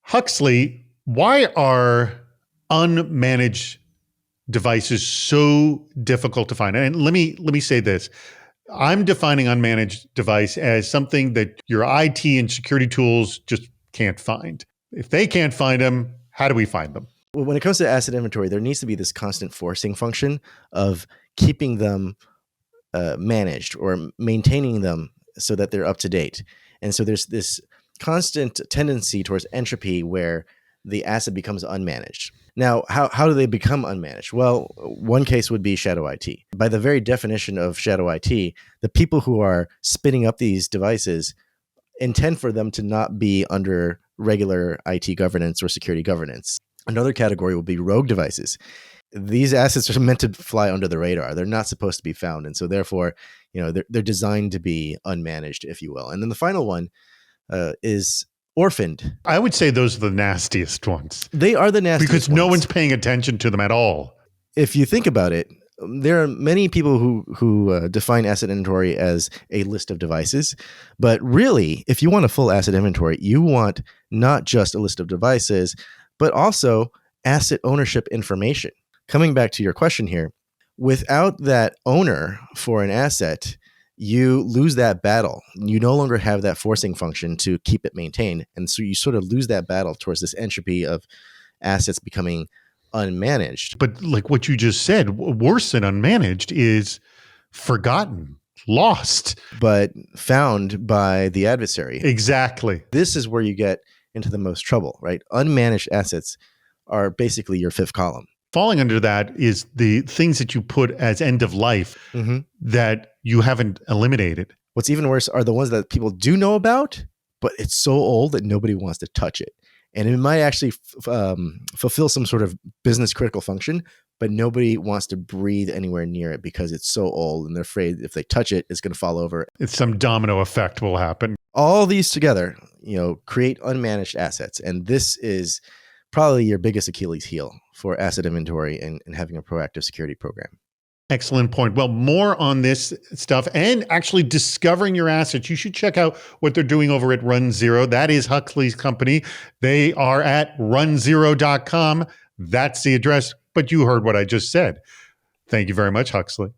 Huxley, why are unmanaged devices so difficult to find? And let me say this. I'm defining unmanaged device as something that your IT and security tools just can't find. If they can't find them, how do we find them? Well, when it comes to asset inventory, there needs to be this constant forcing function of keeping them managed or maintaining them so that they're up to date. And so there's this constant tendency towards entropy where the asset becomes unmanaged. Now, how do they become unmanaged? Well, one case would be shadow IT. By the very definition of shadow IT, the people who are spinning up these devices intend for them to not be under regular IT governance or security governance. Another category would be rogue devices. These assets are meant to fly under the radar. They're not supposed to be found. And so therefore, they're designed to be unmanaged, if you will. And then the final one is orphaned. I would say those are the nastiest ones. They are the nastiest because no one's paying attention to them at all. If you think about it, there are many people who define asset inventory as a list of devices. But really, if you want a full asset inventory, you want not just a list of devices, but also asset ownership information. Coming back to your question here, without that owner for an asset, you lose that battle. You no longer have that forcing function to keep it maintained. And so you sort of lose that battle towards this entropy of assets becoming unmanaged. But like what you just said, worse than unmanaged is forgotten, lost. But found by the adversary. Exactly. This is where you get into the most trouble, right? Unmanaged assets are basically your fifth column. Falling under that is the things that you put as end of life that you haven't eliminated. What's even worse are the ones that people do know about, but it's so old that nobody wants to touch it. And it might actually fulfill some sort of business critical function, but nobody wants to breathe anywhere near it because it's so old and they're afraid if they touch it, it's going to fall over. It's some domino effect will happen. All these together, create unmanaged assets. And this is probably your biggest Achilles heel for asset inventory and having a proactive security program. Excellent point. Well, more on this stuff and actually discovering your assets. You should check out what they're doing over at runZero. That is Huxley's company. They are at runZero.com. That's the address. But you heard what I just said. Thank you very much, Huxley.